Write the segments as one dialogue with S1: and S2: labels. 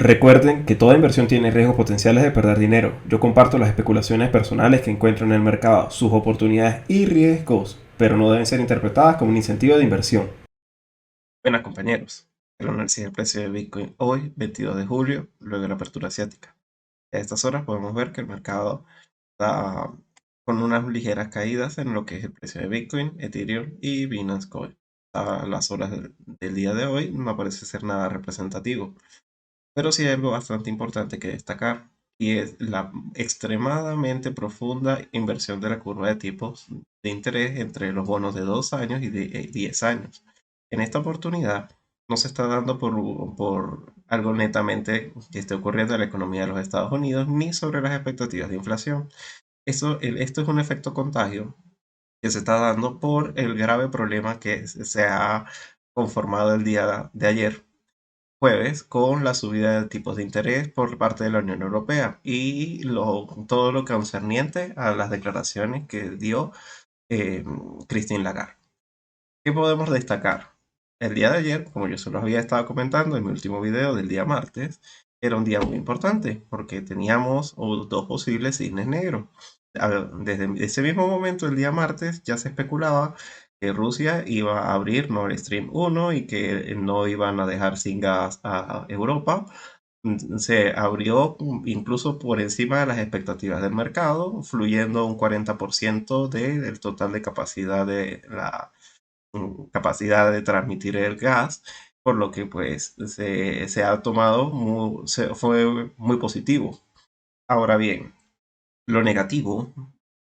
S1: Recuerden que toda inversión tiene riesgos potenciales de perder dinero. Yo comparto las especulaciones personales que encuentro en el mercado, sus oportunidades y riesgos, pero no deben ser interpretadas como un incentivo de inversión. Buenas compañeros, el análisis del precio de Bitcoin hoy, 22 de julio, luego de la apertura asiática. A estas horas podemos ver que el mercado está con unas ligeras caídas en lo que es el precio de Bitcoin, Ethereum y Binance Coin. A las horas del día de hoy no parece ser nada representativo. Pero sí hay algo bastante importante que destacar y es la extremadamente profunda inversión de la curva de tipos de interés entre los bonos de 2 años y de 10 años. En esta oportunidad no se está dando por algo netamente que esté ocurriendo en la economía de los Estados Unidos ni sobre las expectativas de inflación. Esto es un efecto contagio que se está dando por el grave problema que se ha conformado el día de ayer jueves con la subida de tipos de interés por parte de la Unión Europea y todo lo concerniente a las declaraciones que dio eh, Christine Lagarde. ¿Qué podemos destacar? El día de ayer, como yo se los había estado comentando en mi último video del día martes, era un día muy importante porque teníamos dos posibles cisnes negros. Desde ese mismo momento, el día martes, ya se especulaba que Rusia iba a abrir Nord Stream 1 y que no iban a dejar sin gas a Europa. Se abrió incluso por encima de las expectativas del mercado, fluyendo un 40% del total de capacidad de la capacidad de transmitir el gas, por lo que pues se ha tomado, fue muy positivo. Ahora bien, lo negativo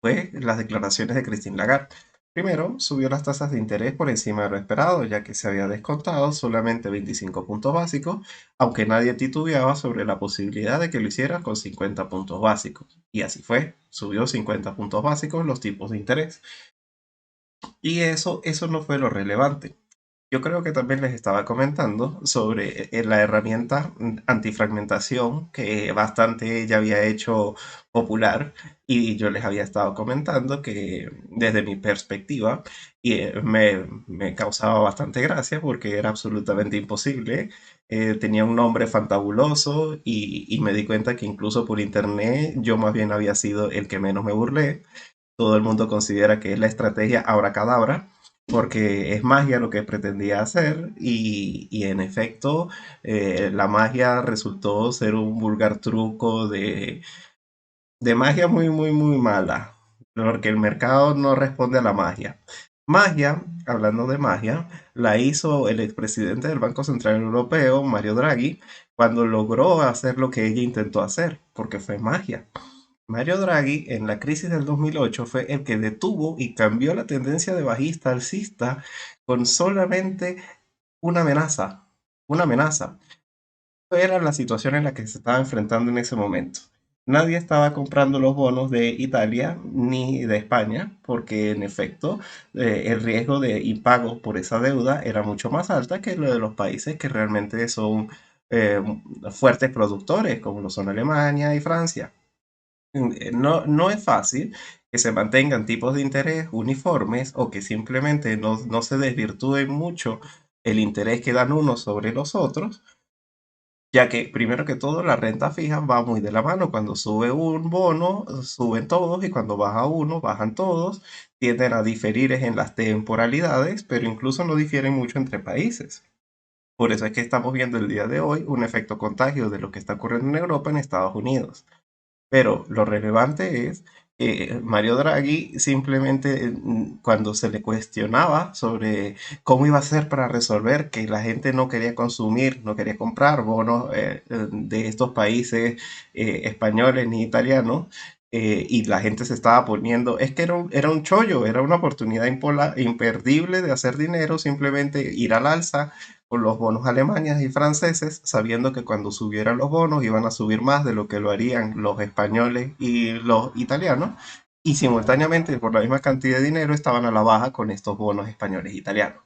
S1: fue las declaraciones de Christine Lagarde. Primero, subió las tasas de interés por encima de lo esperado, ya que se había descontado solamente 25 puntos básicos, aunque nadie titubeaba sobre la posibilidad de que lo hiciera con 50 puntos básicos. Y así fue, subió 50 puntos básicos los tipos de interés. Y eso no fue lo relevante. Yo creo que también les estaba comentando sobre la herramienta antifragmentación que bastante ya había hecho popular y yo les había estado comentando que desde mi perspectiva me causaba bastante gracia porque era absolutamente imposible. Tenía un nombre fantabuloso y me di cuenta que incluso por internet yo más bien había sido el que menos me burlé. Todo el mundo considera que es la estrategia abracadabra, porque es magia lo que pretendía hacer y en efecto la magia resultó ser un vulgar truco de magia muy, muy, muy mala, porque el mercado no responde a la magia. Magia, hablando de magia, la hizo el expresidente del Banco Central Europeo, Mario Draghi, cuando logró hacer lo que ella intentó hacer, porque fue magia. Mario Draghi en la crisis del 2008 fue el que detuvo y cambió la tendencia de bajista a alcista con solamente una amenaza. Una amenaza. Era la situación en la que se estaba enfrentando en ese momento. Nadie estaba comprando los bonos de Italia ni de España porque en efecto el riesgo de impago por esa deuda era mucho más alta que lo de los países que realmente son eh, fuertes productores como lo son Alemania y Francia. No es fácil que se mantengan tipos de interés uniformes o que simplemente no se desvirtúe mucho el interés que dan unos sobre los otros, ya que primero que todo la renta fija va muy de la mano. Cuando sube un bono, suben todos y cuando baja uno, bajan todos. Tienden a diferir en las temporalidades, pero incluso no difieren mucho entre países. Por eso es que estamos viendo el día de hoy un efecto contagio de lo que está ocurriendo en Europa en Estados Unidos. Pero lo relevante es que Mario Draghi simplemente cuando se le cuestionaba sobre cómo iba a ser para resolver que la gente no quería consumir, no quería comprar bonos de estos países españoles ni italianos, y la gente se estaba poniendo, es que era un chollo, era una oportunidad imperdible de hacer dinero, simplemente ir al alza con los bonos alemanes y franceses, sabiendo que cuando subieran los bonos iban a subir más de lo que lo harían los españoles y los italianos, y simultáneamente por la misma cantidad de dinero estaban a la baja con estos bonos españoles e italianos.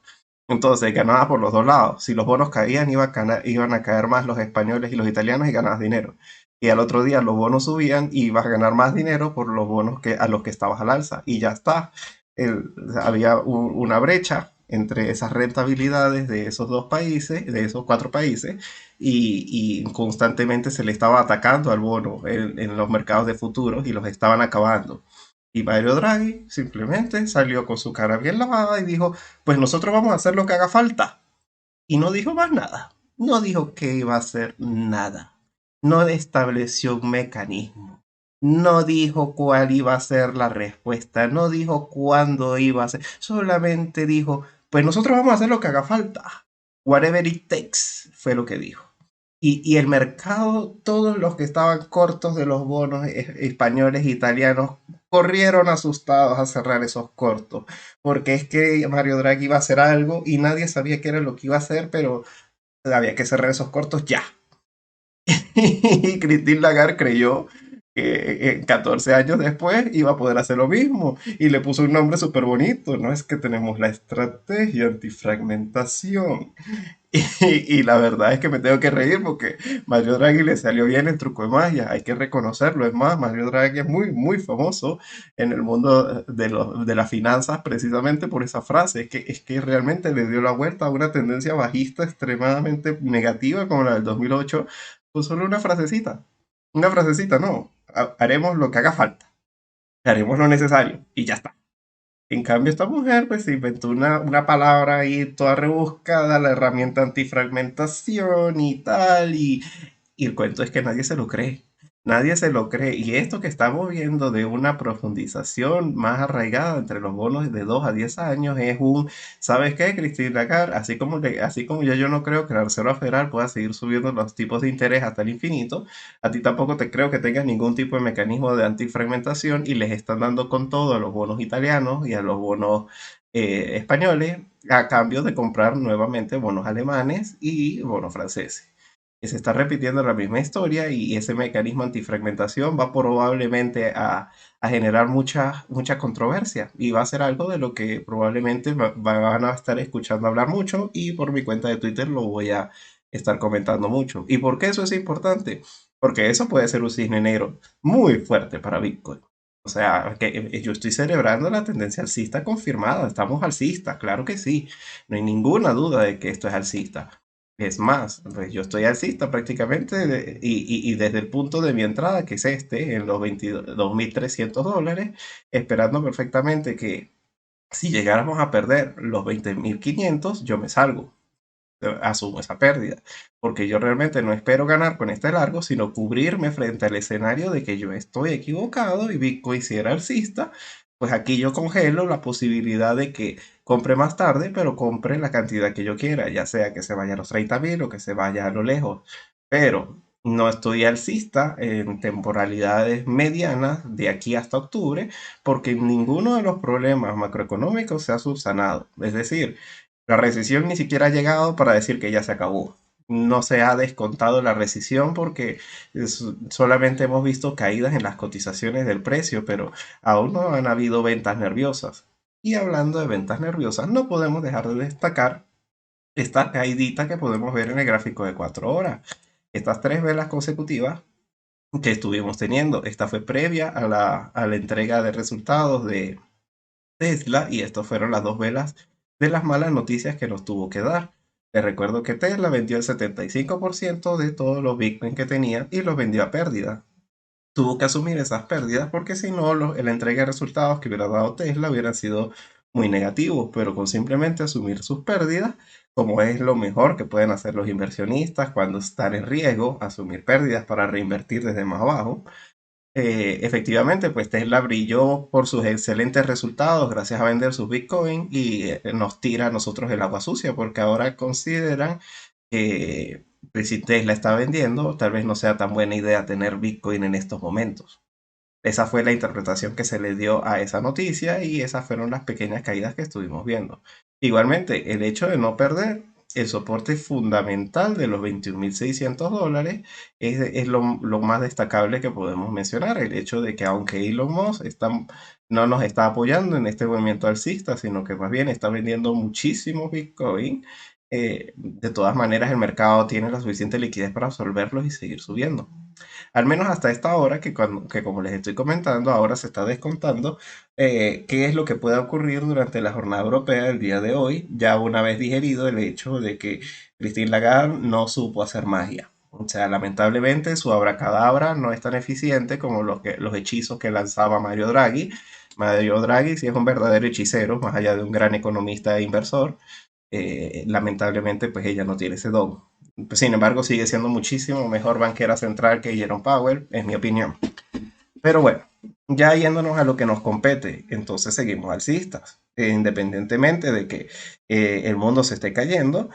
S1: Entonces ganaba por los dos lados. Si los bonos caían, iban a caer más los españoles y los italianos y ganabas dinero. Y al otro día los bonos subían y ibas a ganar más dinero por los bonos a los que estabas al alza. Y ya está. Había una brecha
S2: entre esas rentabilidades de esos dos países, de esos cuatro países, y constantemente se le estaba atacando al bono en los mercados de futuros y los estaban acabando. Y Mario Draghi simplemente salió con su cara bien lavada y dijo, pues nosotros vamos a hacer lo que haga falta. Y no dijo más nada. No dijo que iba a hacer nada. No estableció un mecanismo. No dijo cuál iba a ser la respuesta. No dijo cuándo iba a ser. Solamente dijo, pues nosotros vamos a hacer lo que haga falta. Whatever it takes, fue lo que dijo. Y el mercado, todos los que estaban cortos de los bonos españoles e italianos, corrieron asustados a cerrar esos cortos, porque es que Mario Draghi iba a hacer algo y nadie sabía qué era lo que iba a hacer, pero había que cerrar esos cortos ya. Y Christine Lagarde creyó que 14 años después iba a poder hacer lo mismo y le puso un nombre súper bonito, ¿no? Es que tenemos la estrategia antifragmentación. Y la verdad es que me tengo que reír porque Mario Draghi le salió bien el truco de magia, hay que reconocerlo. Es más, Mario Draghi es muy, muy famoso en el mundo de las finanzas precisamente por esa frase. Es que realmente le dio la vuelta a una tendencia bajista extremadamente negativa como la del 2008 con solo una frasecita. Una frasecita, no. Haremos lo que haga falta, haremos lo necesario y ya está. En cambio, esta mujer pues se inventó una palabra ahí toda rebuscada, la herramienta antifragmentación y tal, y el cuento es que nadie se lo cree. Nadie se lo cree. Y esto que estamos viendo de una profundización más arraigada entre los bonos de 2 a 10 años es un, ¿sabes qué, Christine Lagarde? Así como ya yo no creo que la Reserva Federal pueda seguir subiendo los tipos de interés hasta el infinito, a ti tampoco te creo que tengas ningún tipo de mecanismo de antifragmentación y les están dando con todo a los bonos italianos y a los bonos españoles a cambio de comprar nuevamente bonos alemanes y bonos franceses. Que se está repitiendo la misma historia y ese mecanismo antifragmentación va probablemente a generar mucha controversia y va a ser algo de lo que probablemente van a estar escuchando hablar mucho y por mi cuenta de Twitter lo voy a estar comentando mucho. ¿Y por qué eso es importante? Porque eso puede ser un cisne negro muy fuerte para Bitcoin. O sea, que yo estoy celebrando la tendencia alcista confirmada. Estamos alcistas, claro que sí. No hay ninguna duda de que esto es alcista. Es más, pues yo estoy alcista prácticamente y desde el punto de mi entrada, que es este, en los $22.300, esperando perfectamente que si llegáramos a perder los 20.500 yo me salgo, asumo esa pérdida, porque yo realmente no espero ganar con este largo, sino cubrirme frente al escenario de que yo estoy equivocado y Bitcoin si era alcista, pues aquí yo congelo la posibilidad de que compre más tarde, pero compre la cantidad que yo quiera, ya sea que se vaya a los 30.000 o que se vaya a lo lejos, pero no estoy alcista en temporalidades medianas de aquí hasta octubre, porque ninguno de los problemas macroeconómicos se ha subsanado. Es decir, la recesión ni siquiera ha llegado para decir que ya se acabó. No se ha descontado la recesión porque solamente hemos visto caídas en las cotizaciones del precio, pero aún no han habido ventas nerviosas. Y hablando de ventas nerviosas, no podemos dejar de destacar esta caidita que podemos ver en el gráfico de 4 horas. Estas tres velas consecutivas que estuvimos teniendo. Esta fue previa a la entrega de resultados de Tesla y estas fueron las dos velas de las malas noticias que nos tuvo que dar. Les recuerdo que Tesla vendió el 75% de todos los Bitcoin que tenía y los vendió a pérdida. Tuvo que asumir esas pérdidas porque si no, la entrega de resultados que hubiera dado Tesla hubieran sido muy negativos, pero con simplemente asumir sus pérdidas, como es lo mejor que pueden hacer los inversionistas cuando están en riesgo, asumir pérdidas para reinvertir desde más abajo, efectivamente, pues Tesla brilló por sus excelentes resultados gracias a vender sus Bitcoin y nos tira a nosotros el agua sucia porque ahora consideran que pues, si Tesla está vendiendo, tal vez no sea tan buena idea tener Bitcoin en estos momentos. Esa fue la interpretación que se le dio a esa noticia y esas fueron las pequeñas caídas que estuvimos viendo. Igualmente, el hecho de no perder el soporte fundamental de los $21.600 es lo más destacable que podemos mencionar. El hecho de que aunque Elon Musk no nos está apoyando en este movimiento alcista, sino que más bien está vendiendo muchísimo Bitcoin, de todas maneras el mercado tiene la suficiente liquidez para absorberlos y seguir subiendo. Al menos hasta esta hora, que como les estoy comentando, ahora se está descontando qué es lo que puede ocurrir durante la jornada europea del día de hoy, ya una vez digerido el hecho de que Christine Lagarde no supo hacer magia. O sea, lamentablemente su abracadabra no es tan eficiente como los hechizos que lanzaba Mario Draghi. Mario Draghi sí es un verdadero hechicero, más allá de un gran economista e inversor. Lamentablemente, pues ella no tiene ese don. Sin embargo, sigue siendo muchísimo mejor banquera central que Jerome Powell, es mi opinión. Pero bueno, ya yéndonos a lo que nos compete, entonces seguimos alcistas. Independientemente de que el mundo se esté cayendo,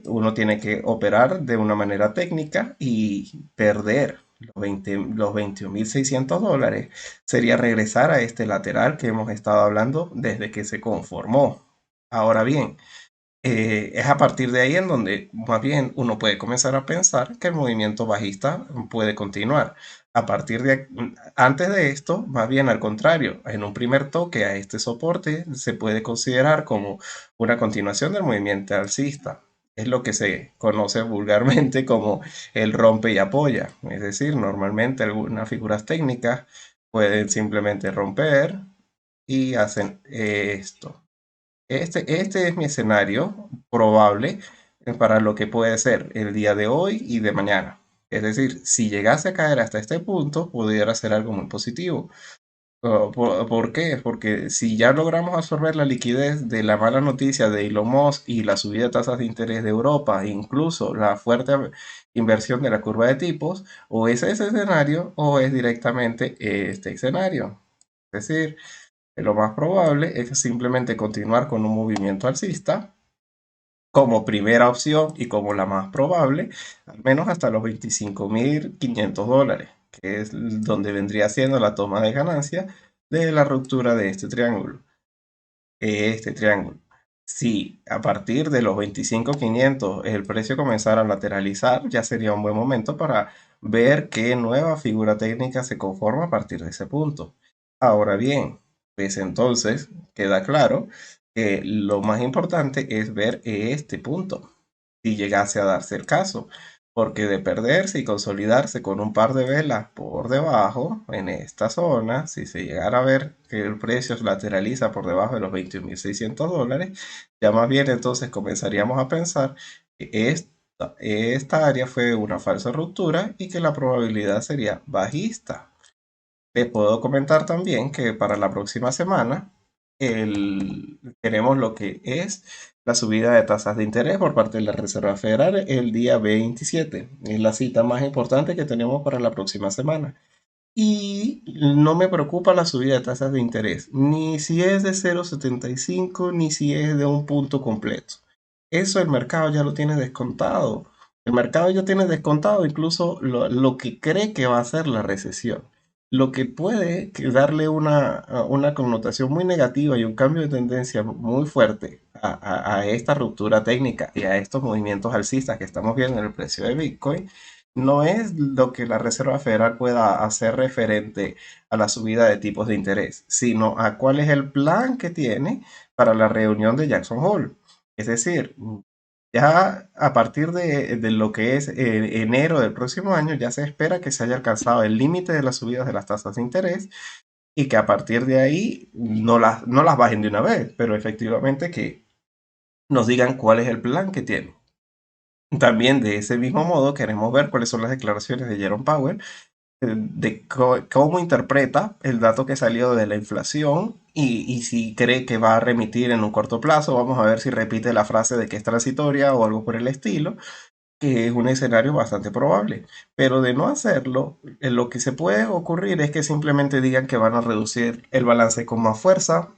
S2: uno tiene que operar de una manera técnica y perder los 21.600 dólares sería regresar a este lateral que hemos estado hablando desde que se conformó. Ahora bien, es a partir de ahí en donde más bien uno puede comenzar a pensar que el movimiento bajista puede continuar. A partir de antes de esto, más bien al contrario, en un primer toque a este soporte se puede considerar como una continuación del movimiento alcista. Es lo que se conoce vulgarmente como el rompe y apoya. Es decir, normalmente algunas figuras técnicas pueden simplemente romper y hacen esto. Este es mi escenario probable para lo que puede ser el día de hoy y de mañana. Es decir, si llegase a caer hasta este punto, pudiera ser algo muy positivo. ¿Por qué? Porque si ya logramos absorber la liquidez de la mala noticia de Elon Musk y la subida de tasas de interés de Europa, e incluso la fuerte inversión de la curva de tipos, o es ese escenario o es directamente este escenario. Es decir, lo más probable es simplemente continuar con un movimiento alcista como primera opción y como la más probable, al menos hasta los 25.500 dólares, que es donde vendría siendo la toma de ganancia de la ruptura de este triángulo. Si a partir de los 25.500 el precio comenzara a lateralizar, ya sería un buen momento para ver qué nueva figura técnica se conforma a partir de ese punto. Ahora bien, pues entonces queda claro que lo más importante es ver este punto, si llegase a darse el caso, porque de perderse y consolidarse con un par de velas por debajo en esta zona, si se llegara a ver que el precio se lateraliza por debajo de los 21.600 dólares, ya más bien entonces comenzaríamos a pensar que esta área fue una falsa ruptura y que la probabilidad sería bajista. Les puedo comentar también que para la próxima semana tenemos lo que es la subida de tasas de interés por parte de la Reserva Federal el día 27. Es la cita más importante que tenemos para la próxima semana. Y no me preocupa la subida de tasas de interés, ni si es de 0,75 ni si es de un punto completo. Eso el mercado ya lo tiene descontado. El mercado ya tiene descontado incluso lo que cree que va a ser la recesión. Lo que puede darle una connotación muy negativa y un cambio de tendencia muy fuerte a esta ruptura técnica y a estos movimientos alcistas que estamos viendo en el precio de Bitcoin no es lo que la Reserva Federal pueda hacer referente a la subida de tipos de interés, sino a cuál es el plan que tiene para la reunión de Jackson Hole. Es decir, ya a partir de lo que es enero del próximo año, ya se espera que se haya alcanzado el límite de las subidas de las tasas de interés y que a partir de ahí no las bajen de una vez, pero efectivamente que nos digan cuál es el plan que tienen. También de ese mismo modo queremos ver cuáles son las declaraciones de Jerome Powell, de cómo interpreta el dato que salió de la inflación y si cree que va a remitir en un corto plazo. Vamos a ver si repite la frase de que es transitoria o algo por el estilo, que es un escenario bastante probable. Pero de no hacerlo, lo que se puede ocurrir es que simplemente digan que van a reducir el balance con más fuerza,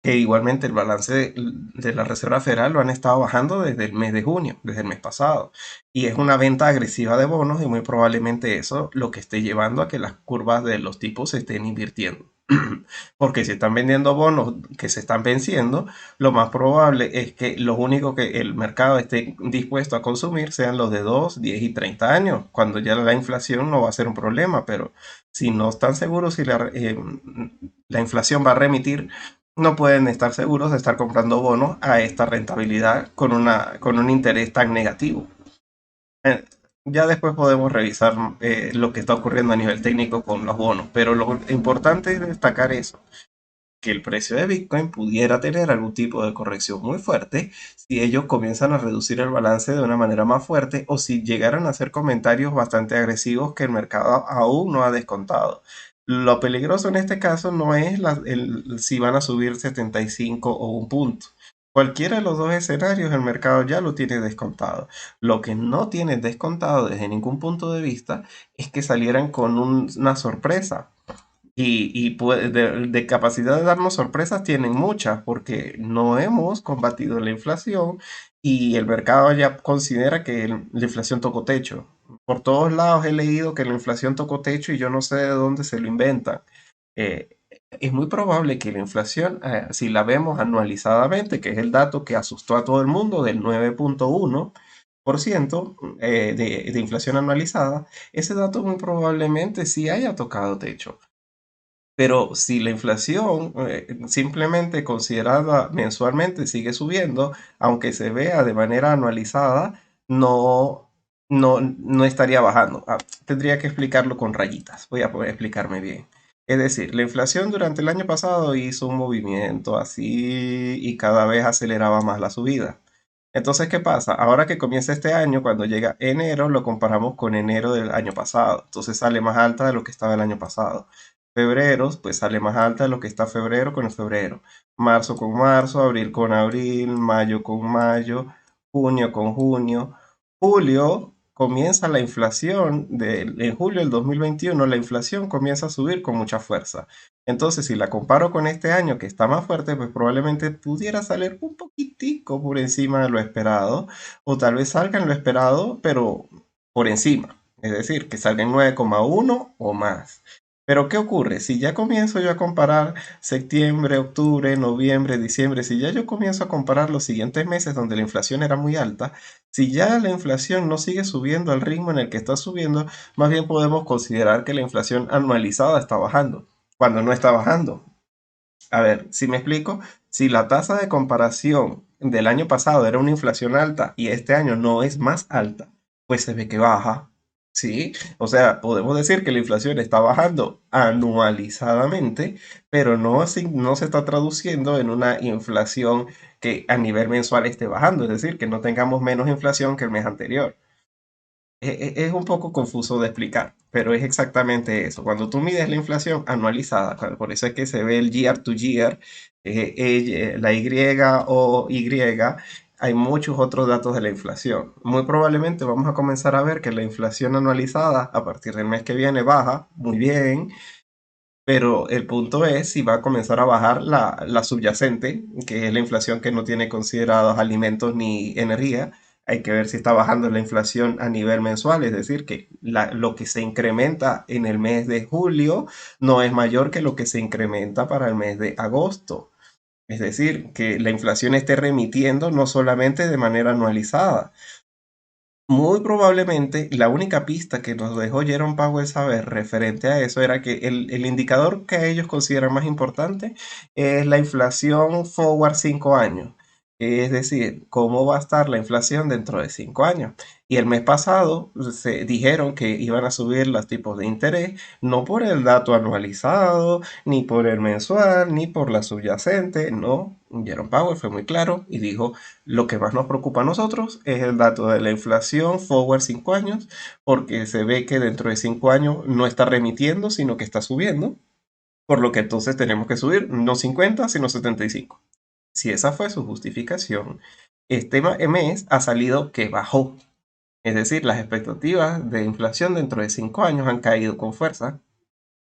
S2: que igualmente el balance de la Reserva Federal lo han estado bajando desde el mes de junio, desde el mes pasado. Y es una venta agresiva de bonos y muy probablemente eso lo que esté llevando a que las curvas de los tipos se estén invirtiendo. Porque si están vendiendo bonos que se están venciendo, lo más probable es que los únicos que el mercado esté dispuesto a consumir sean los de 2, 10 y 30 años, cuando ya la inflación no va a ser un problema. Pero si no están seguros si la inflación va a remitir, no pueden estar seguros de estar comprando bonos a esta rentabilidad con un interés tan negativo. Ya después podemos revisar lo que está ocurriendo a nivel técnico con los bonos, pero lo importante es destacar eso, que el precio de Bitcoin pudiera tener algún tipo de corrección muy fuerte si ellos comienzan a reducir el balance de una manera más fuerte o si llegaran a hacer comentarios bastante agresivos que el mercado aún no ha descontado. Lo peligroso en este caso no es si van a subir 75 o un punto. Cualquiera de los dos escenarios el mercado ya lo tiene descontado. Lo que no tiene descontado desde ningún punto de vista es que salieran con una sorpresa. De capacidad de darnos sorpresas tienen muchas, porque no hemos combatido la inflación y el mercado ya considera que la inflación tocó techo. Por todos lados he leído que la inflación tocó techo y yo no sé de dónde se lo inventan. Es muy probable que la inflación, si la vemos anualizadamente, que es el dato que asustó a todo el mundo del 9,1% de inflación anualizada, ese dato muy probablemente sí haya tocado techo. Pero si la inflación simplemente considerada mensualmente sigue subiendo, aunque se vea de manera anualizada, no estaría bajando. Tendría que explicarlo con rayitas. Voy a poder explicarme bien. Es decir, la inflación durante el año pasado hizo un movimiento así y cada vez aceleraba más la subida. Entonces, ¿qué pasa? Ahora que comienza este año, cuando llega enero, lo comparamos con enero del año pasado. Entonces sale más alta de lo que estaba el año pasado. Febrero, pues sale más alta de lo que está febrero con el febrero. Marzo con marzo, abril con abril, mayo con mayo, junio con junio. Julio comienza la inflación, en julio del 2021 la inflación comienza a subir con mucha fuerza. Entonces, si la comparo con este año que está más fuerte, pues probablemente pudiera salir un poquitico por encima de lo esperado, o tal vez salga en lo esperado, pero por encima. Es decir, que salga en 9,1 o más. Pero ¿qué ocurre? Si ya comienzo yo a comparar septiembre, octubre, noviembre, diciembre, si ya yo comienzo a comparar los siguientes meses donde la inflación era muy alta, si ya la inflación no sigue subiendo al ritmo en el que está subiendo, más bien podemos considerar que la inflación anualizada está bajando, cuando no está bajando. A ver, si me explico, si la tasa de comparación del año pasado era una inflación alta y este año no es más alta, pues se ve que baja, ¿sí? O sea, podemos decir que la inflación está bajando anualizadamente, pero no se está traduciendo en una inflación que a nivel mensual esté bajando, es decir, que no tengamos menos inflación que el mes anterior. Es un poco confuso de explicar, pero es exactamente eso. Cuando tú mides la inflación anualizada, por eso es que se ve el year to year, la Y o Y, hay muchos otros datos de la inflación. Muy probablemente vamos a comenzar a ver que la inflación anualizada a partir del mes que viene baja, muy bien, pero el punto es si va a comenzar a bajar la subyacente, que es la inflación que no tiene considerados alimentos ni energía. Hay que ver si está bajando la inflación a nivel mensual, es decir, que lo que se incrementa en el mes de julio no es mayor que lo que se incrementa para el mes de agosto. Es decir, que la inflación esté remitiendo no solamente de manera anualizada. Muy probablemente la única pista que nos dejó Jerome Powell saber referente a eso era que el indicador que ellos consideran más importante es la inflación forward 5 años. Es decir, cómo va a estar la inflación dentro de 5 años. Y el mes pasado se dijeron que iban a subir los tipos de interés, no por el dato anualizado, ni por el mensual, ni por la subyacente. No, Jerome Powell fue muy claro y dijo lo que más nos preocupa a nosotros es el dato de la inflación forward 5 años, porque se ve que dentro de 5 años no está remitiendo, sino que está subiendo, por lo que entonces tenemos que subir no 50, sino 75. Si esa fue su justificación, este mes ha salido que bajó. Es decir, las expectativas de inflación dentro de 5 años han caído con fuerza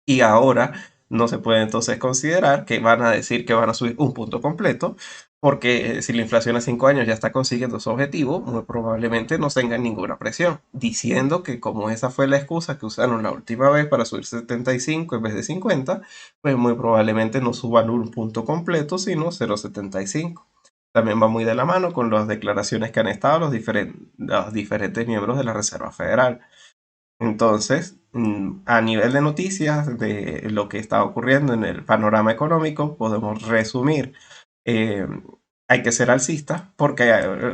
S2: y ahora no se puede entonces considerar que van a decir que van a subir un punto completo, porque si la inflación a 5 años ya está consiguiendo su objetivo, muy probablemente no tengan ninguna presión, diciendo que como esa fue la excusa que usaron la última vez para subir 75 en vez de 50, pues muy probablemente no suban un punto completo, sino 0,75. También va muy de la mano con las declaraciones que han estado los diferentes miembros de la Reserva Federal. Entonces, a nivel de noticias de lo que está ocurriendo en el panorama económico, podemos resumir. eh, hay que ser alcista porque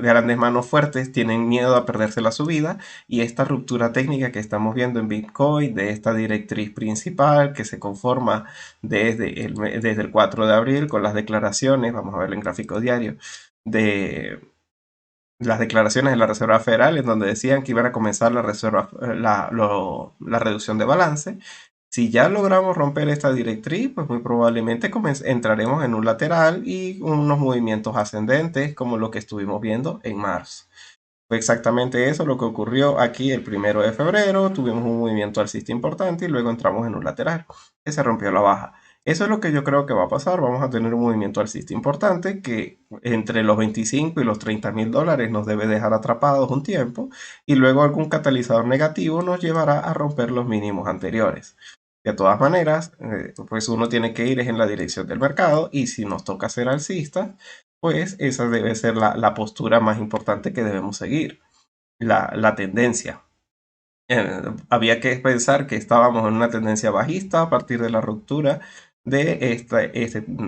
S2: grandes manos fuertes tienen miedo a perderse la subida y esta ruptura técnica que estamos viendo en Bitcoin, de esta directriz principal que se conforma desde el 4 de abril con las declaraciones, vamos a ver en gráfico diario, de las declaraciones de la Reserva Federal en donde decían que iban a comenzar la reducción de balance. Si ya logramos romper esta directriz, pues muy probablemente entraremos en un lateral y unos movimientos ascendentes como lo que estuvimos viendo en marzo. Fue exactamente eso lo que ocurrió aquí el 1 de febrero. Tuvimos un movimiento alcista importante y luego entramos en un lateral que se rompió la baja. Eso es lo que yo creo que va a pasar. Vamos a tener un movimiento alcista importante que entre los 25 y los 30.000 dólares nos debe dejar atrapados un tiempo y luego algún catalizador negativo nos llevará a romper los mínimos anteriores. De todas maneras, pues uno tiene que ir en la dirección del mercado y si nos toca ser alcistas, pues esa debe ser la postura más importante que debemos seguir, la tendencia. Había que pensar que estábamos en una tendencia bajista a partir de la ruptura de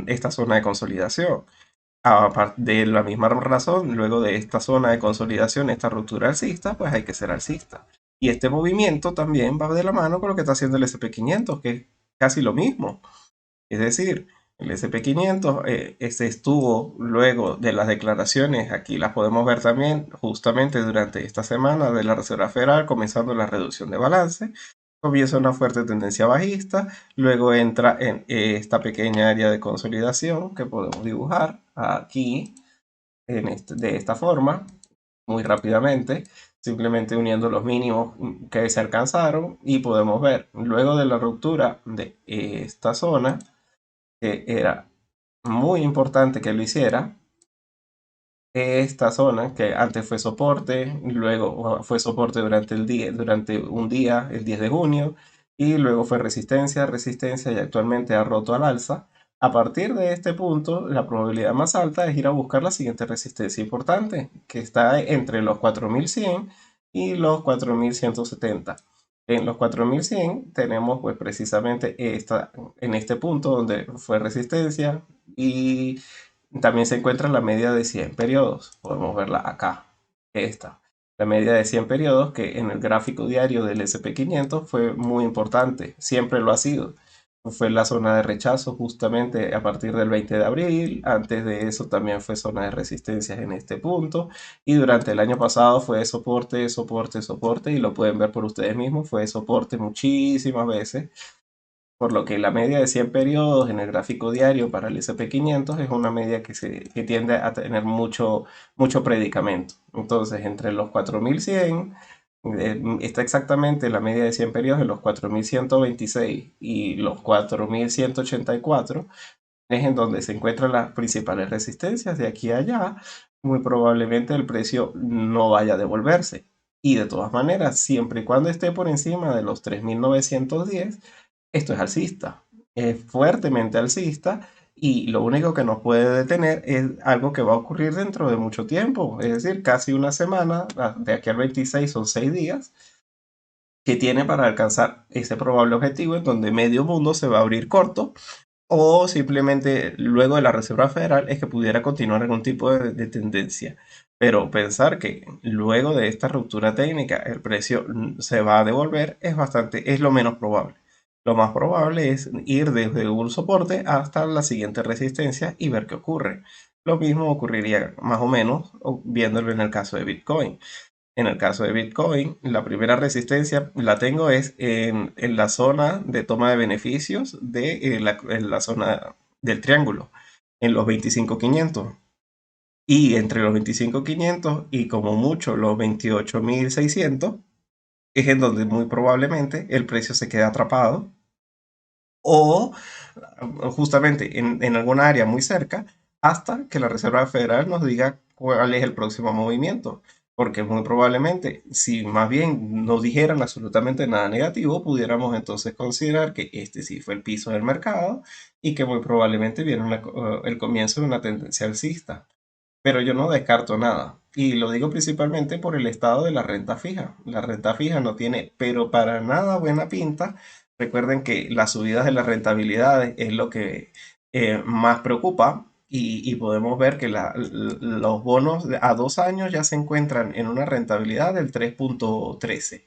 S2: esta zona de consolidación. De la misma razón, luego de esta zona de consolidación, esta ruptura alcista, pues hay que ser alcista. Y este movimiento también va de la mano con lo que está haciendo el SP500, que es casi lo mismo. Es decir, el SP500 este estuvo luego de las declaraciones, aquí las podemos ver también justamente durante esta semana de la Reserva Federal, comenzando la reducción de balance, comienza una fuerte tendencia bajista, luego entra en esta pequeña área de consolidación que podemos dibujar aquí de esta forma, muy rápidamente, simplemente uniendo los mínimos que se alcanzaron y podemos ver, luego de la ruptura de esta zona, que era muy importante que lo hiciera. Esta zona que antes fue soporte, luego fue soporte durante un día, el 10 de junio, y luego fue resistencia, resistencia y actualmente ha roto al alza. A partir de este punto, la probabilidad más alta es ir a buscar la siguiente resistencia importante, que está entre los 4.100 y los 4.170. En los 4.100 tenemos pues precisamente en este punto donde fue resistencia y también se encuentra la media de 100 periodos. Podemos verla acá, esta. La media de 100 periodos que en el gráfico diario del SP500 fue muy importante, siempre lo ha sido. Fue la zona de rechazo justamente a partir del 20 de abril, antes de eso también fue zona de resistencia en este punto y durante el año pasado fue soporte, soporte, soporte y lo pueden ver por ustedes mismos, fue soporte muchísimas veces, por lo que la media de 100 periodos en el gráfico diario para el SP500 es una media que tiende a tener mucho predicamento. Entonces, entre los 4.100 está exactamente la media de 100 periodos en los 4.126 y los 4.184 es en donde se encuentran las principales resistencias de aquí a allá. Muy probablemente el precio no vaya a devolverse. Y de todas maneras, siempre y cuando esté por encima de los 3.910, esto es alcista, es fuertemente alcista y lo único que nos puede detener es algo que va a ocurrir dentro de mucho tiempo, es decir, casi una semana, de aquí al 26 son 6 días, que tiene para alcanzar ese probable objetivo en donde medio mundo se va a abrir corto o simplemente luego de la Reserva Federal es que pudiera continuar algún tipo de tendencia. Pero pensar que luego de esta ruptura técnica el precio se va a devolver es lo menos probable. Lo más probable es ir desde un soporte hasta la siguiente resistencia y ver qué ocurre. Lo mismo ocurriría más o menos viéndolo en el caso de Bitcoin. En el caso de Bitcoin, la primera resistencia la tengo es en la zona de toma de beneficios en la zona del triángulo, en los 25.500. Y entre los 25.500 y como mucho los 28.600 es en donde muy probablemente el precio se queda atrapado o justamente en alguna área muy cerca hasta que la Reserva Federal nos diga cuál es el próximo movimiento. Porque muy probablemente, si más bien no dijeran absolutamente nada negativo, pudiéramos entonces considerar que este sí fue el piso del mercado y que muy probablemente viene el comienzo de una tendencia alcista. Pero yo no descarto nada. Y lo digo principalmente por el estado de la renta fija. La renta fija no tiene, pero para nada buena pinta. Recuerden que las subidas de las rentabilidades es lo que más preocupa y podemos ver que los bonos a 2 años ya se encuentran en una rentabilidad del 3,13.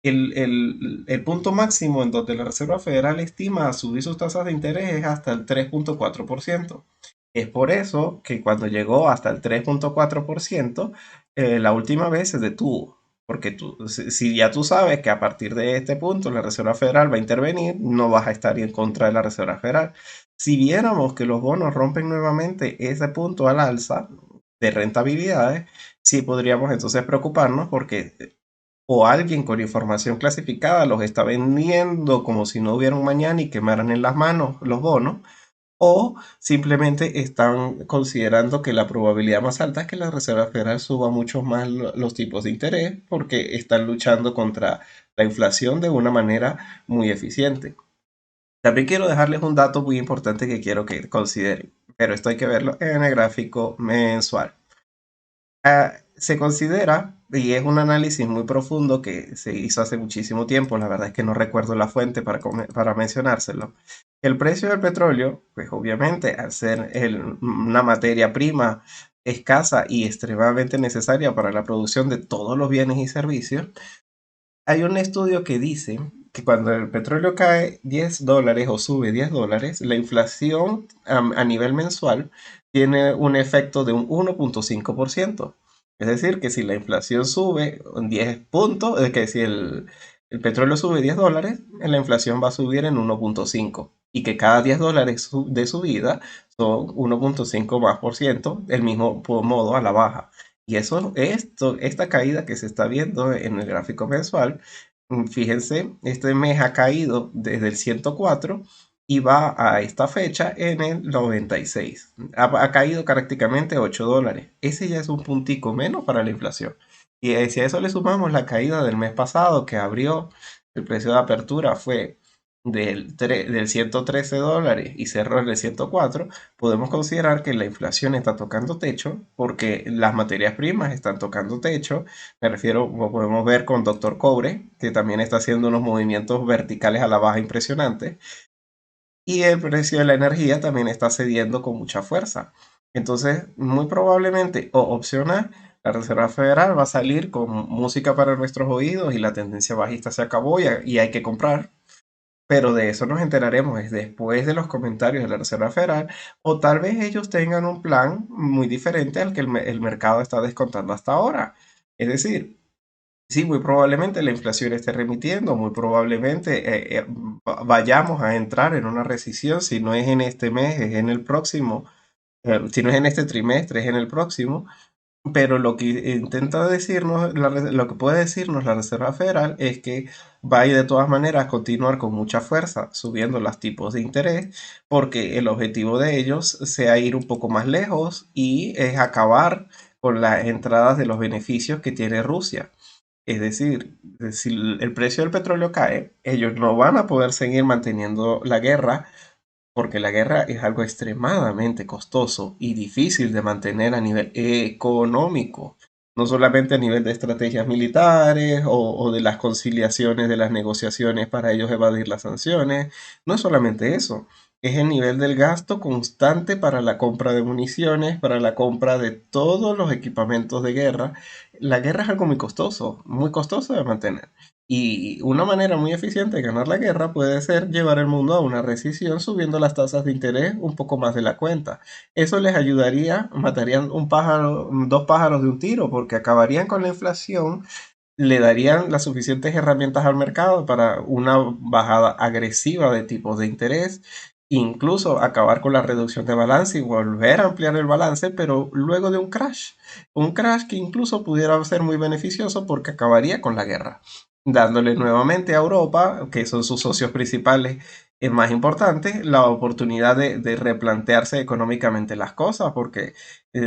S2: El punto máximo en donde la Reserva Federal estima subir sus tasas de interés es hasta el 3,4%. Es por eso que cuando llegó hasta el 3,4%, la última vez se detuvo. Porque si ya tú sabes que a partir de este punto la Reserva Federal va a intervenir, no vas a estar en contra de la Reserva Federal. Si viéramos que los bonos rompen nuevamente ese punto al alza de rentabilidades, sí podríamos entonces preocuparnos porque o alguien con información clasificada los está vendiendo como si no hubiera un mañana y quemaran en las manos los bonos, o simplemente están considerando que la probabilidad más alta es que la Reserva Federal suba mucho más los tipos de interés porque están luchando contra la inflación de una manera muy eficiente. También quiero dejarles un dato muy importante que quiero que consideren, pero esto hay que verlo en el gráfico mensual. Se considera, y es un análisis muy profundo que se hizo hace muchísimo tiempo, la verdad es que no recuerdo la fuente para mencionárselo. El precio del petróleo, pues obviamente al ser una materia prima escasa y extremadamente necesaria para la producción de todos los bienes y servicios, hay un estudio que dice que cuando el petróleo cae $10 o sube $10, la inflación a nivel mensual tiene un efecto de un 1,5%. Es decir, que si la inflación sube 10 puntos, es que si el petróleo sube $10, la inflación va a subir en 1,5. Y que cada $10 de subida son 1,5 más por ciento, del mismo modo a la baja. Y esta caída que se está viendo en el gráfico mensual, fíjense, este mes ha caído desde el 104 y va a esta fecha en el 96. Ha caído prácticamente $8. Ese ya es un puntico menos para la inflación. Y si a eso le sumamos la caída del mes pasado que abrió, el precio de apertura fue del $113 y cerró en el 104, podemos considerar que la inflación está tocando techo porque las materias primas están tocando techo. Me refiero, como podemos ver con Doctor Cobre, que también está haciendo unos movimientos verticales a la baja impresionantes. Y el precio de la energía también está cediendo con mucha fuerza. Entonces, muy probablemente, o opción A, la Reserva Federal va a salir con música para nuestros oídos y la tendencia bajista se acabó y hay que comprar. Pero de eso nos enteraremos es después de los comentarios de la Reserva Federal, o tal vez ellos tengan un plan muy diferente al que el mercado está descontando hasta ahora. Es decir, sí, muy probablemente la inflación esté remitiendo, muy probablemente vayamos a entrar en una recesión, si no es en este mes, es en el próximo, si no es en este trimestre, es en el próximo. Pero lo que intenta decirnos, lo que puede decirnos la Reserva Federal es que va a ir de todas maneras a continuar con mucha fuerza subiendo los tipos de interés, porque el objetivo de ellos sea ir un poco más lejos y es acabar con las entradas de los beneficios que tiene Rusia. Es decir, si el precio del petróleo cae, ellos no van a poder seguir manteniendo la guerra porque la guerra es algo extremadamente costoso y difícil de mantener a nivel económico, no solamente a nivel de estrategias militares o de las conciliaciones de las negociaciones para ellos evadir las sanciones, no es solamente eso, es el nivel del gasto constante para la compra de municiones, para la compra de todos los equipamientos de guerra. La guerra es algo muy costoso de mantener. Y una manera muy eficiente de ganar la guerra puede ser llevar el mundo a una recesión subiendo las tasas de interés un poco más de la cuenta. Eso les ayudaría, matarían dos pájaros de un tiro, porque acabarían con la inflación, le darían las suficientes herramientas al mercado para una bajada agresiva de tipos de interés, incluso acabar con la reducción de balance y volver a ampliar el balance, pero luego de un crash que incluso pudiera ser muy beneficioso porque acabaría con la guerra, dándole nuevamente a Europa, que son sus socios principales más importantes, la oportunidad de replantearse económicamente las cosas, porque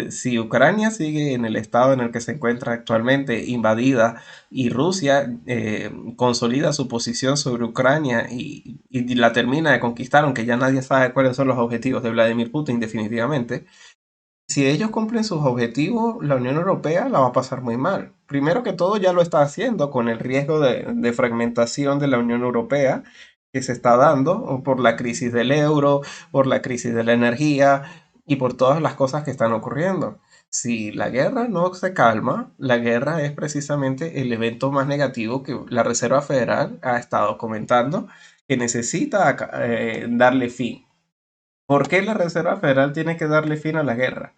S2: si Ucrania sigue en el estado en el que se encuentra actualmente, invadida, y Rusia consolida su posición sobre Ucrania y la termina de conquistar, aunque ya nadie sabe cuáles son los objetivos de Vladimir Putin definitivamente, si ellos cumplen sus objetivos, la Unión Europea la va a pasar muy mal. Primero que todo ya lo está haciendo con el riesgo de fragmentación de la Unión Europea que se está dando por la crisis del euro, por la crisis de la energía. y por todas las cosas que están ocurriendo. Si la guerra no se calma, la guerra es precisamente el evento más negativo que la Reserva Federal ha estado comentando que necesita darle fin. ¿Por qué la Reserva Federal tiene que darle fin a la guerra?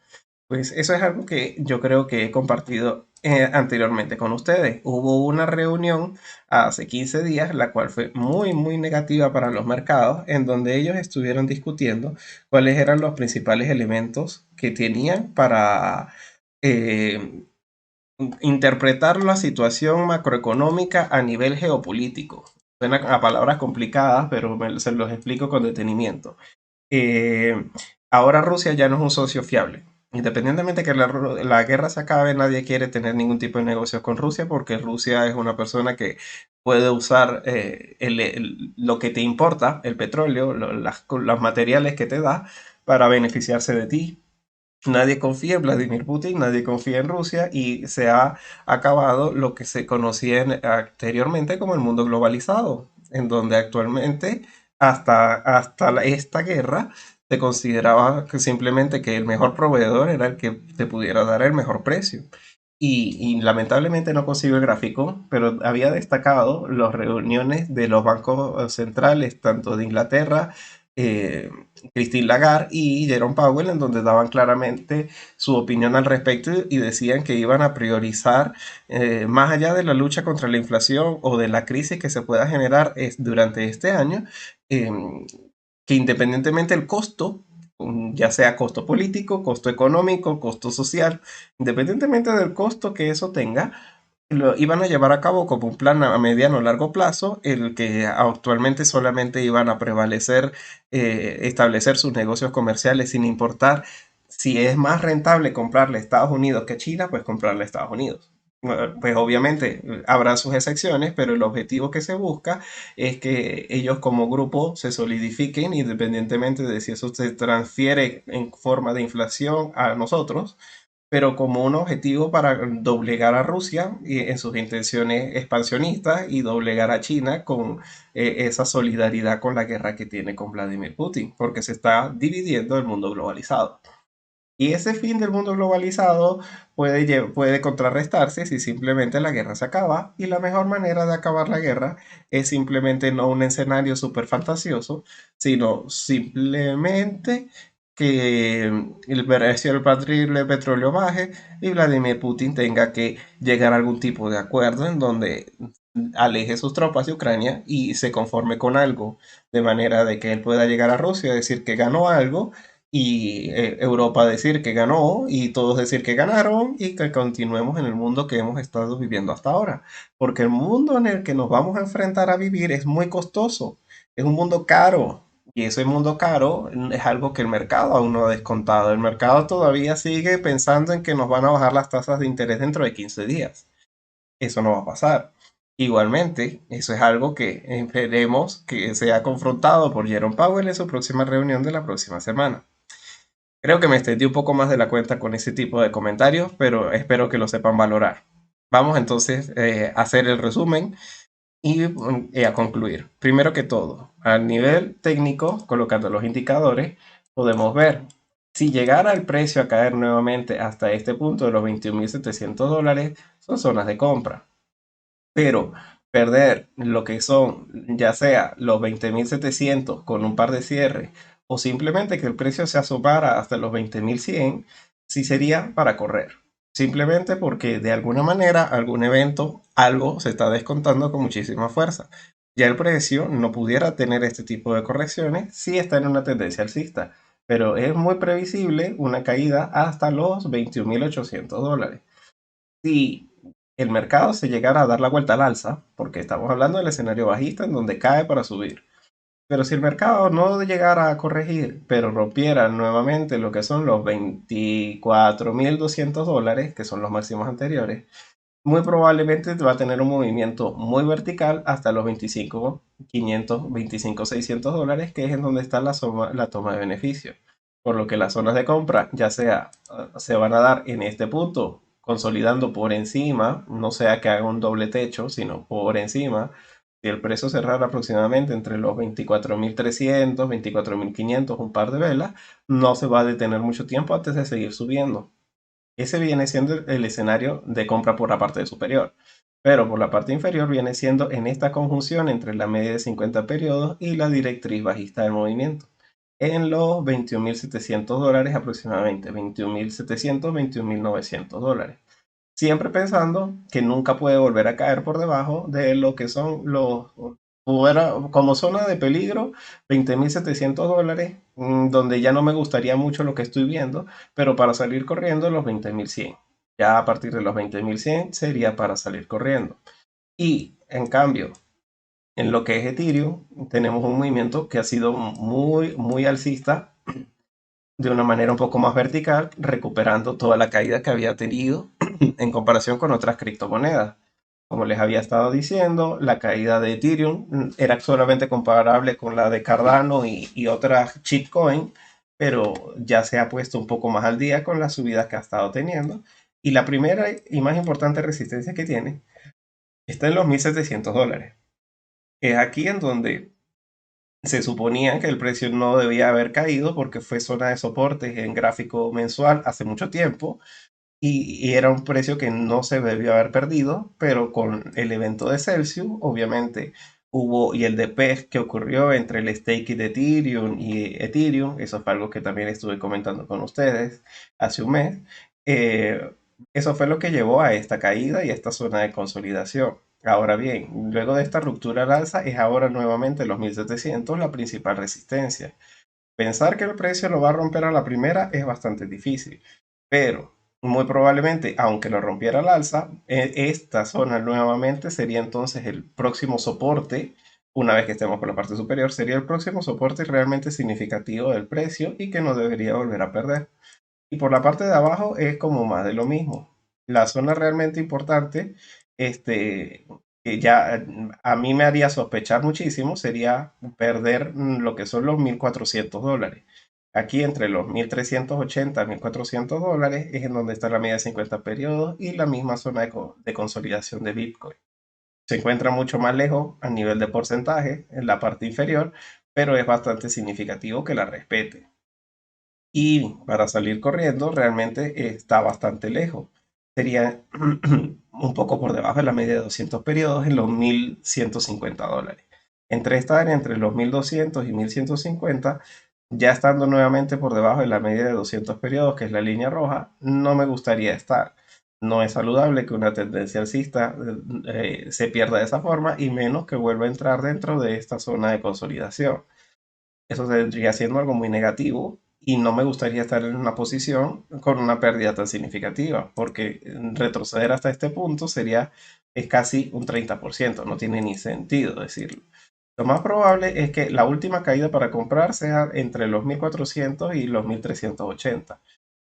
S2: Pues eso es algo que yo creo que he compartido anteriormente con ustedes. Hubo una reunión hace 15 días, la cual fue muy, muy negativa para los mercados, en donde ellos estuvieron discutiendo cuáles eran los principales elementos que tenían para eh, interpretar la situación macroeconómica a nivel geopolítico. Suena a palabras complicadas, pero se los explico con detenimiento. eh, Ahora Rusia ya no es un socio fiable. Independientemente que la guerra se acabe, nadie quiere tener ningún tipo de negocios con Rusia porque Rusia es una persona que puede usar lo que te importa, el petróleo, los materiales que te da, para beneficiarse de ti. Nadie confía en Vladimir Putin, nadie confía en Rusia y se ha acabado lo que se conocía anteriormente como el mundo globalizado, en donde actualmente hasta esta guerra se consideraba que simplemente que el mejor proveedor era el que te pudiera dar el mejor precio. Y lamentablemente no consigo el gráfico, pero había destacado las reuniones de los bancos centrales, tanto de Inglaterra, eh, Christine Lagarde y Jerome Powell, en donde daban claramente su opinión al respecto y decían que iban a priorizar, más allá de la lucha contra la inflación o de la crisis que se pueda generar durante este año, eh, que independientemente del costo, ya sea costo político, costo económico, costo social, independientemente del costo que eso tenga, lo iban a llevar a cabo como un plan a mediano o largo plazo, el que actualmente solamente iban a prevalecer, establecer sus negocios comerciales sin importar si es más rentable comprarle a Estados Unidos que a China, pues comprarle a Estados Unidos. Pues obviamente habrá sus excepciones, pero el objetivo que se busca es que ellos como grupo se solidifiquen independientemente de si eso se transfiere en forma de inflación a nosotros, pero como un objetivo para doblegar a Rusia en sus intenciones expansionistas y doblegar a China con esa solidaridad con la guerra que tiene con Vladimir Putin, porque se está dividiendo el mundo globalizado. Y ese fin del mundo globalizado puede contrarrestarse si simplemente la guerra se acaba. Y la mejor manera de acabar la guerra es simplemente no un escenario súper fantasioso, sino simplemente que el precio del barril de petróleo baje y Vladimir Putin tenga que llegar a algún tipo de acuerdo en donde aleje sus tropas de Ucrania y se conforme con algo, de manera de que él pueda llegar a Rusia, decir que ganó algo y Europa decir que ganó y todos decir que ganaron y que continuemos en el mundo que hemos estado viviendo hasta ahora. Porque el mundo en el que nos vamos a enfrentar a vivir es muy costoso, es un mundo caro. Y ese mundo caro es algo que el mercado aún no ha descontado. El mercado todavía sigue pensando en que nos van a bajar las tasas de interés dentro de 15 días. Eso no va a pasar. Igualmente, eso es algo que esperemos que sea confrontado por Jerome Powell en su próxima reunión de la próxima semana. Creo que me extendí un poco más de la cuenta con ese tipo de comentarios, pero espero que lo sepan valorar. Vamos entonces a hacer el resumen y a concluir. Primero que todo, a nivel técnico, colocando los indicadores, podemos ver si llegara el precio a caer nuevamente hasta este punto de los $21.700, son zonas de compra. Pero perder lo que son, ya sea los 20.700 con un par de cierres, o simplemente que el precio se asomara hasta los 20.100, sí sería para correr. Simplemente porque de alguna manera, algún evento, algo se está descontando con muchísima fuerza. Ya el precio no pudiera tener este tipo de correcciones si está en una tendencia alcista, pero es muy previsible una caída hasta los $21.800. Si el mercado se llegara a dar la vuelta al alza, porque estamos hablando del escenario bajista en donde cae para subir, pero si el mercado no llegara a corregir, pero rompiera nuevamente lo que son los $24.200, que son los máximos anteriores, muy probablemente va a tener un movimiento muy vertical hasta los 25.500, $25.600, que es en donde está la toma de beneficio. Por lo que las zonas de compra, ya sea se van a dar en este punto, consolidando por encima, no sea que haga un doble techo, sino por encima, Si el precio cerrara aproximadamente entre los 24.300, 24.500, un par de velas, no se va a detener mucho tiempo antes de seguir subiendo. Ese viene siendo el escenario de compra por la parte superior. Pero por la parte inferior viene siendo en esta conjunción entre la media de 50 periodos y la directriz bajista del movimiento. En los 21.700 dólares aproximadamente, 21.700, 21.900 dólares. Siempre pensando que nunca puede volver a caer por debajo de lo que son como zona de peligro, 20.700 dólares, donde ya no me gustaría mucho lo que estoy viendo, pero para salir corriendo los 20.100. Ya a partir de los 20.100 sería para salir corriendo. Y en cambio, en lo que es Ethereum, tenemos un movimiento que ha sido muy, muy alcista de una manera un poco más vertical, recuperando toda la caída que había tenido en comparación con otras criptomonedas. Como les había estado diciendo, la caída de Ethereum era solamente comparable con la de Cardano y otras shitcoin, pero ya se ha puesto un poco más al día con las subidas que ha estado teniendo. Y la primera y más importante resistencia que tiene está en los 1.700 dólares. Es aquí en donde se suponía que el precio no debía haber caído porque fue zona de soporte en gráfico mensual hace mucho tiempo y era un precio que no se debió haber perdido, pero con el evento de Celsius, obviamente hubo, y el de PEG que ocurrió entre el stake de Ethereum, eso fue algo que también estuve comentando con ustedes hace un mes, eh, eso fue lo que llevó a esta caída y a esta zona de consolidación. Ahora bien, luego de esta ruptura al alza es ahora nuevamente los 1.700 la principal resistencia. Pensar que el precio lo va a romper a la primera es bastante difícil, pero muy probablemente, aunque lo rompiera al alza, esta zona nuevamente sería entonces el próximo soporte. Una vez que estemos por la parte superior, sería el próximo soporte realmente significativo del precio y que no debería volver a perder. Y por la parte de abajo es como más de lo mismo. La zona realmente importante, que ya a mí me haría sospechar muchísimo, sería perder lo que son los 1.400 dólares. Aquí entre los 1.380 y 1.400 dólares es en donde está la media de 50 periodos y la misma zona de consolidación de Bitcoin. Se encuentra mucho más lejos a nivel de porcentaje en la parte inferior, pero es bastante significativo que la respete. Y para salir corriendo realmente está bastante lejos. Sería un poco por debajo de la media de 200 periodos en los 1.150 dólares. Entre esta área, entre los 1.200 y 1.150, ya estando nuevamente por debajo de la media de 200 periodos, que es la línea roja, no me gustaría estar. No es saludable que una tendencia alcista se pierda de esa forma y menos que vuelva a entrar dentro de esta zona de consolidación. Eso vendría siendo algo muy negativo y no me gustaría estar en una posición con una pérdida tan significativa, porque retroceder hasta este punto es casi un 30%, no tiene ni sentido decirlo. Lo más probable es que la última caída para comprar sea entre los 1.400 y los 1.380.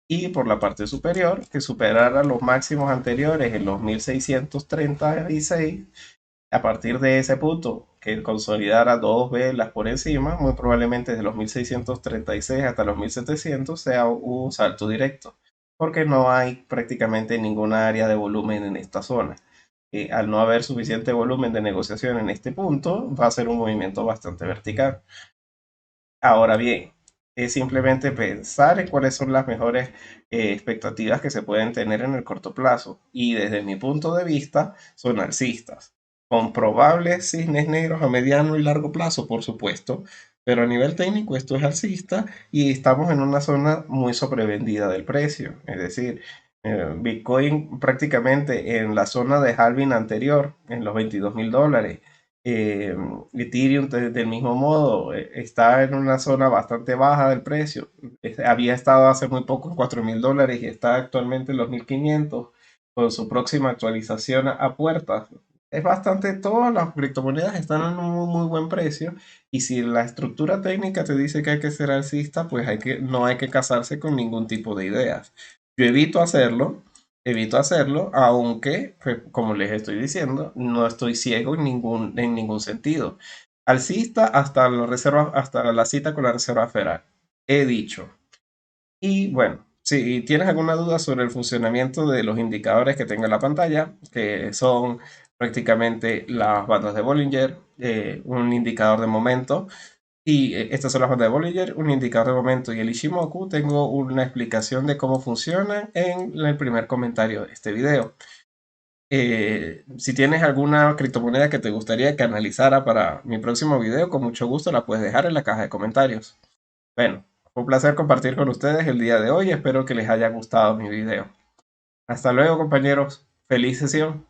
S2: Y por la parte superior, que superara los máximos anteriores en los 1.636. A partir de ese punto, que consolidara dos velas por encima, muy probablemente desde los 1.636 hasta los 1.700 sea un salto directo, porque no hay prácticamente ninguna área de volumen en esta zona. Al no haber suficiente volumen de negociación en este punto, va a ser un movimiento bastante vertical. Ahora bien, es simplemente pensar en cuáles son las mejores expectativas que se pueden tener en el corto plazo. Y desde mi punto de vista, son alcistas. Con probables cisnes negros a mediano y largo plazo, por supuesto. Pero a nivel técnico esto es alcista y estamos en una zona muy sobrevendida del precio. Es decir, Bitcoin prácticamente en la zona de halving anterior, en los 22.000 dólares. Eh, Ethereum del mismo modo está en una zona bastante baja del precio. Había estado hace muy poco en 4.000 dólares y está actualmente en los 1.500 con su próxima actualización a puertas. Es bastante, todas las criptomonedas están en un muy, muy buen precio y si la estructura técnica te dice que hay que ser alcista, pues no hay que casarse con ningún tipo de ideas. Yo evito hacerlo, aunque, pues, como les estoy diciendo, no estoy ciego en ningún sentido. Alcista hasta la reserva, hasta la cita con la Reserva Federal. He dicho. Y bueno, si tienes alguna duda sobre el funcionamiento de los indicadores que tenga la pantalla, que son prácticamente las bandas de Bollinger, un indicador de momento. Y estas son las bandas de Bollinger, un indicador de momento y el Ishimoku. Tengo una explicación de cómo funcionan en el primer comentario de este video. Si tienes alguna criptomoneda que te gustaría que analizara para mi próximo video, con mucho gusto la puedes dejar en la caja de comentarios. Bueno, fue un placer compartir con ustedes el día de hoy. Espero que les haya gustado mi video. Hasta luego, compañeros. Feliz sesión.